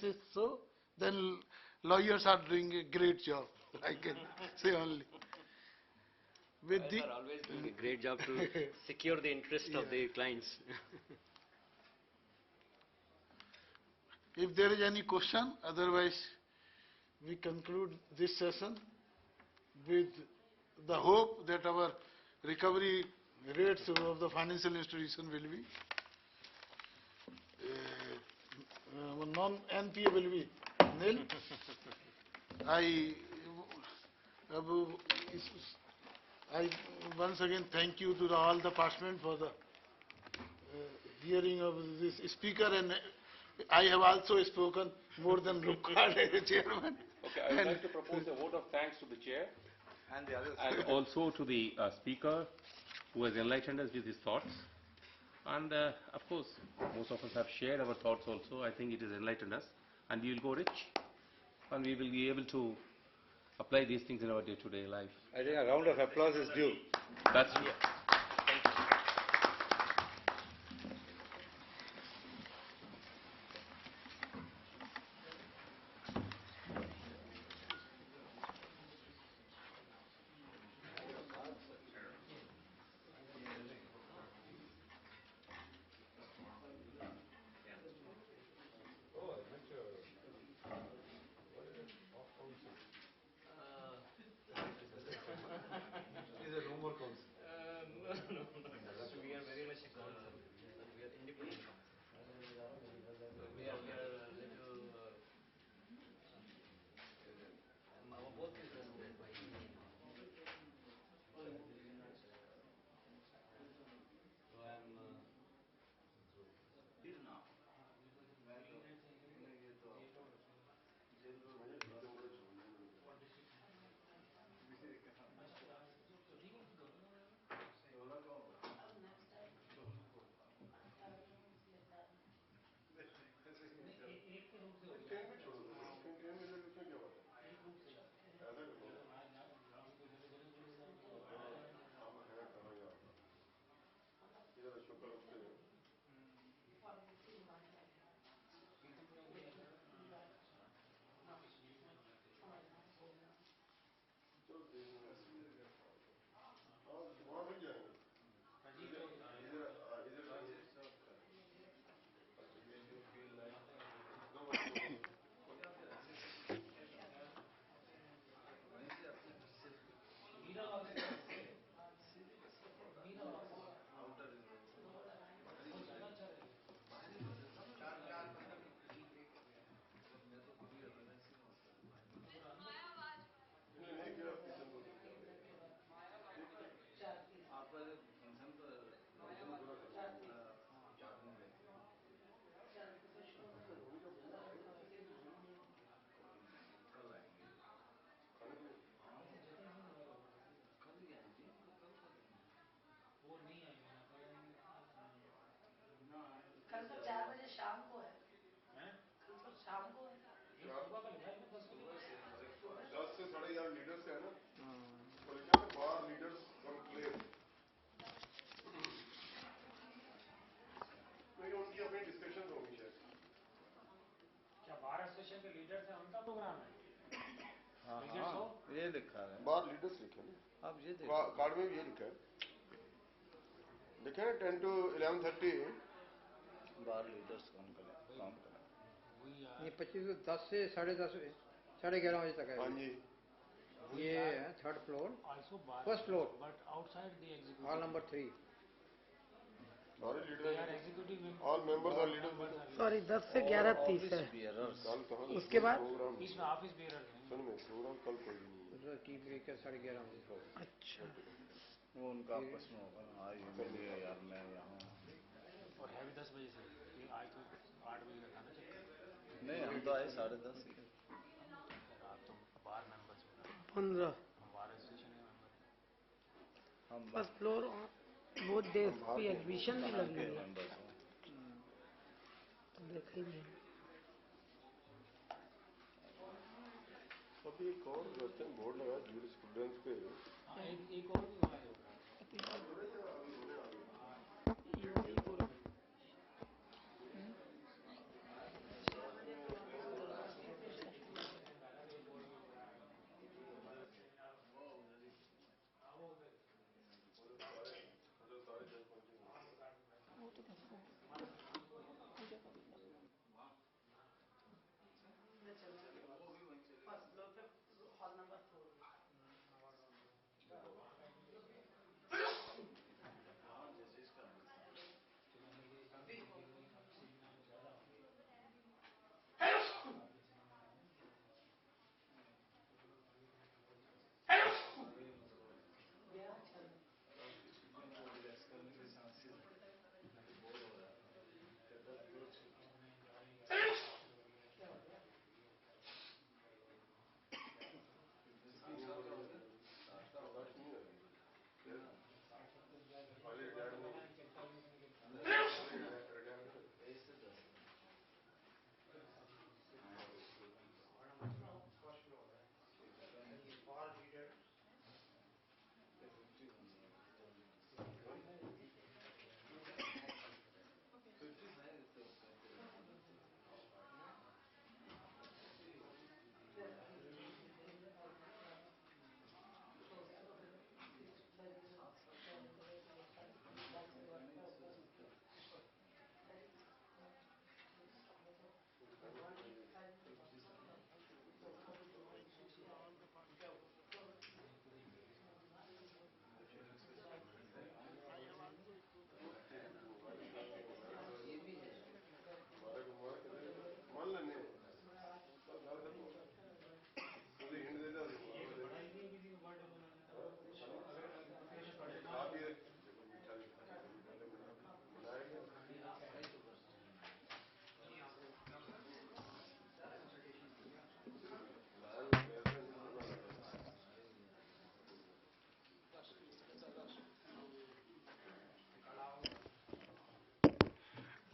is so, then lawyers are doing a great job. I can say only. With Lawyers are always doing a great job to secure the interest of the clients. If there is any question, otherwise we conclude this session with the hope that our recovery rates of the financial institution will be non-NPA will be nil. I once again thank you to all the participants for the hearing of this speaker, and I have also spoken more than required as a chairman. Okay, I would like to propose a vote of thanks to the chair and the others, and also to the speaker who has enlightened us with his thoughts. And of course, most of us have shared our thoughts also. I think it has enlightened us, and we will go rich, and we will be able to apply these things in our day-to-day life. I think a round of applause is due. That's true. We are very much we are independent. We are little our work is done by so I am कल तो 4 बजे शाम को है, कल तो शाम को है, सुबह का लिखा है 10 से 11:30 लीडर्स है ना, और लिखा है बार लीडर्स वन प्लेयर, तो ये उनकी अपनी डिस्कशन होगी शायद। क्या बार एसोसिएशन के लीडर्स हैं, उनका प्रोग्राम है? हाँ, ये लिखा है बार लीडर्स लिखे ना, आप ये कार्ड में भी ये लिखा है, लिखा है 10 to 11:30 बार लीडर्स काम करें। ये 10 से 10:30 11:30 बजे तक है। हाँ जी, ये है third floor, first floor, but outside the executive hall number 3। सारे leader all members are leaders. Sorry 10 से 11:30 है। उसके बाद इसमें ऑफिस बियरर सुन में प्रोग्राम कल कोई नहीं है, टी ब्रेक है 11:30 बजे। अच्छा, वो उनका आपस में होगा ना, आज मिलिए यार मैं यहाँ, और है भी 10 बजे से, आज तो 8 बजे का था ना चक्कर। नहीं, हम तो आए 10:30 ही। आप तो बार मेंबर्स हो ना, 15 हम बार एसोसिएशन के मेंबर हैं। फर्स्ट फ्लोर बहुत देर कोई एग्जीबिशन भी लगी है, देखा ही नहीं। अभी एक और बोर्ड लगा जूरिस्प्रूडेंस पे, एक और भी वहाँ है।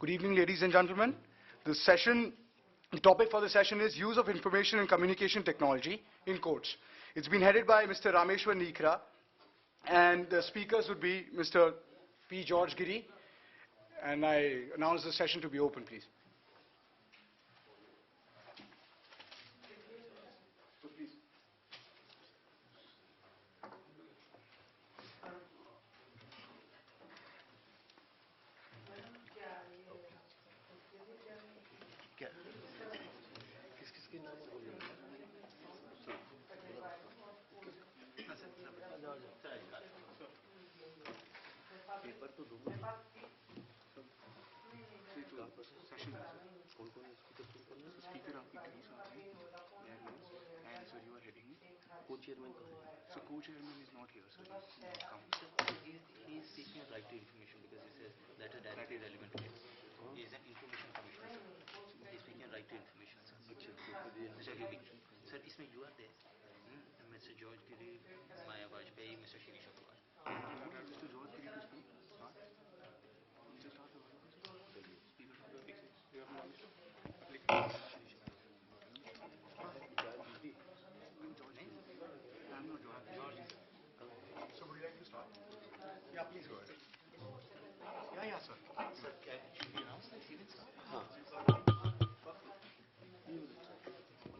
Good evening, ladies and gentlemen. The topic for the session is use of information and communication technology in courts. It's been headed by Mr. Rameshwar Nikra, and the speakers would be Mr. P. George Giri, and I announce the session to be open, please. So co-chairman is not here, sir. He is seeking a right to information because he says that is directly relevant to him. He is an information commissioner, sir. He is seeking a right to information, sir. Mr. Giri, sir, इसमें you are there. Mr. George Giri, Maya Vajpayee, Mr. Shirish Agarwal. Mr. George Giri to speak. Start. Just start the So would you like to start? Yeah, please go ahead. Yeah, sir.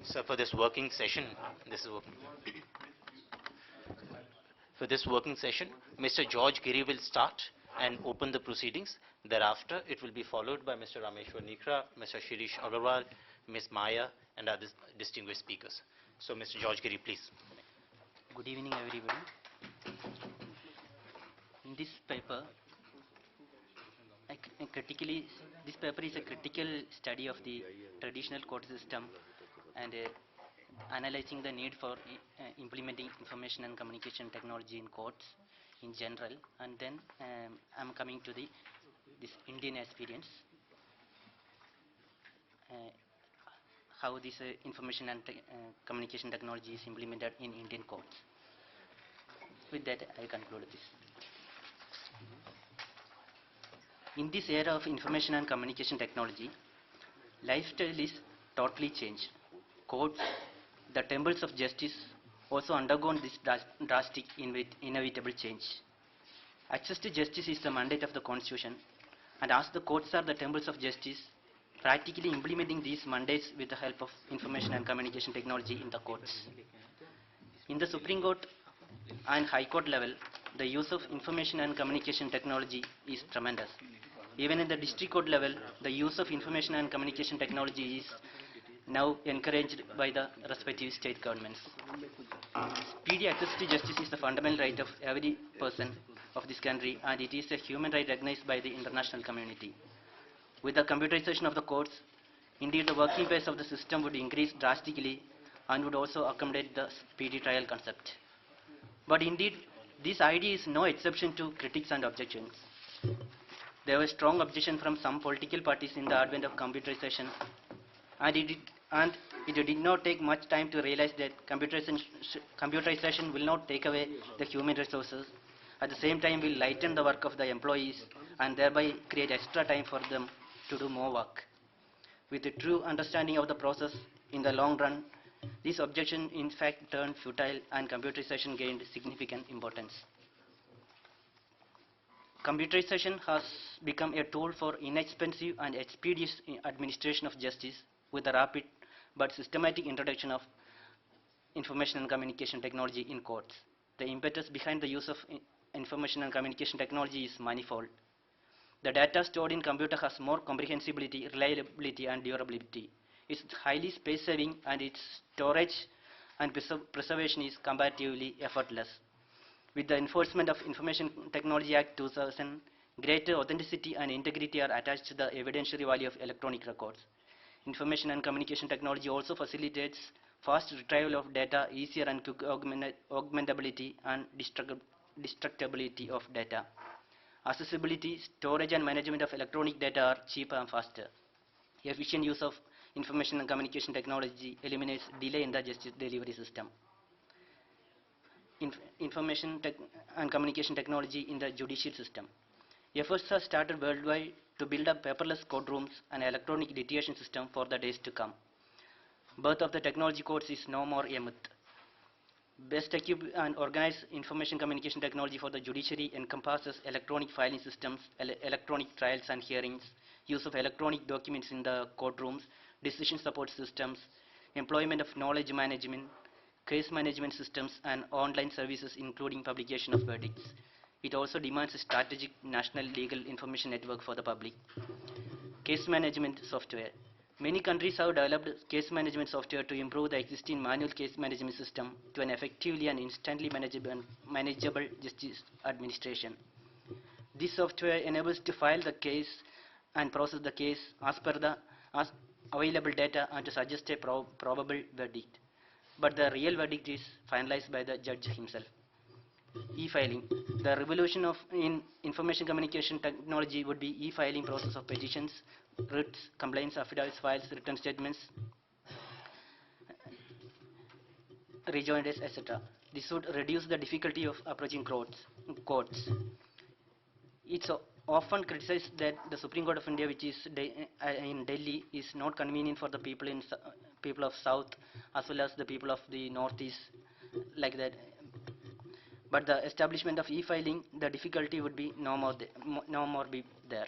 So for this working session, Mr. George Giri will start and open the proceedings. Thereafter, it will be followed by Mr. Rameshwar Nikra, Mr. Shirish Agarwal, Ms. Maya, and other distinguished speakers. So, Mr. George Giri, please. Good evening, everybody. In this paper, this paper is a critical study of the traditional court system and analyzing the need for implementing information and communication technology in courts in general. And then I'm coming to this Indian experience, how this information and communication technology is implemented in Indian courts. With that, I conclude this. In this era of information and communication technology, lifestyle is totally changed. Courts, the temples of justice, also undergone this drastic inevitable change. Access to justice is the mandate of the Constitution, and as the courts are the temples of justice, practically implementing these mandates with the help of information and communication technology in the courts. In the Supreme Court and High Court level, the use of information and communication technology is tremendous. Even in the district court level, the use of information and communication technology is now encouraged by the respective state governments. Speedy access to justice is the fundamental right of every person of this country, and it is a human right recognized by the international community. With the computerization of the courts, indeed the working pace of the system would increase drastically and would also accommodate the speedy trial concept. But indeed, this idea is no exception to critics and objections. There was strong objection from some political parties in the advent of computerization, and it did not take much time to realize that computerization will not take away the human resources. At the same time, will lighten the work of the employees and thereby create extra time for them to do more work. With a true understanding of the process in the long run, this objection in fact turned futile and computerization gained significant importance. Computerization has become a tool for inexpensive and expeditious administration of justice with the rapid but systematic introduction of information and communication technology in courts. The impetus behind the use of information and communication technology is manifold. The data stored in computer has more comprehensibility, reliability, and durability. It's highly space-saving, and its storage and preservation is comparatively effortless. With the enforcement of Information Technology Act 2000, greater authenticity and integrity are attached to the evidentiary value of electronic records. Information and communication technology also facilitates fast retrieval of data, easier and quick augmentability and destructibility of data. Accessibility, storage and management of electronic data are cheaper and faster. Efficient use of information and communication technology eliminates delay in the justice delivery system. Information and communication technology in the judicial system. Efforts are started worldwide to build up paperless courtrooms and electronic litigation system for the days to come. Birth of the technology courts is no more a myth. Best equipped and organized information communication technology for the judiciary encompasses electronic filing systems, electronic trials and hearings, use of electronic documents in the courtrooms, decision support systems, employment of knowledge management, case management systems, and online services including publication of verdicts. It also demands a strategic national legal information network for the public. Case management software. Many countries have developed case management software to improve the existing manual case management system to an effectively and instantly manageable justice administration. This software enables to file the case and process the case as per the available data and to suggest a probable verdict. But the real verdict is finalized by the judge himself. E-filing. The revolution in information communication technology would be e-filing process of petitions, writs, complaints, affidavits, files, written statements, rejoinders, etc. This would reduce the difficulty of approaching courts. It's often criticized that the Supreme Court of India, which is in Delhi, is not convenient for the people of South as well as the people of the Northeast, like that. But the establishment of e-filing, the difficulty would be no more be there.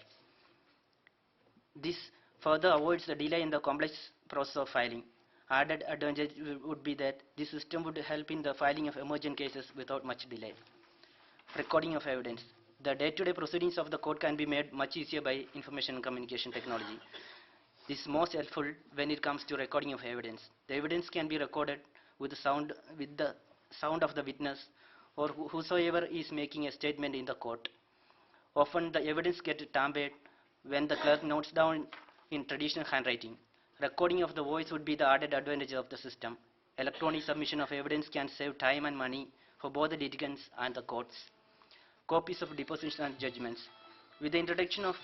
This further avoids the delay in the complex process of filing. Added advantage would be that this system would help in the filing of emergent cases without much delay. Recording of evidence. The day-to-day proceedings of the court can be made much easier by information and communication technology. This is most helpful when it comes to recording of evidence. The evidence can be recorded with the sound of the witness or whosoever is making a statement in the court. Often the evidence gets tampered when the clerk notes down in traditional handwriting. Recording of the voice would be the added advantage of the system. Electronic submission of evidence can save time and money for both the litigants and the courts. Copies of depositions and judgments. With the introduction of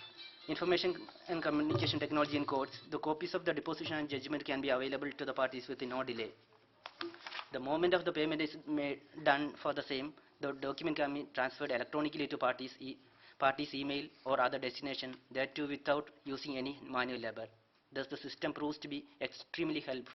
information and communication technology in courts, the copies of the deposition and judgment can be available to the parties with no delay. The moment of the payment is done for the same, the document can be transferred electronically to parties' email or other destination, that too without using any manual labor. Thus, the system proves to be extremely helpful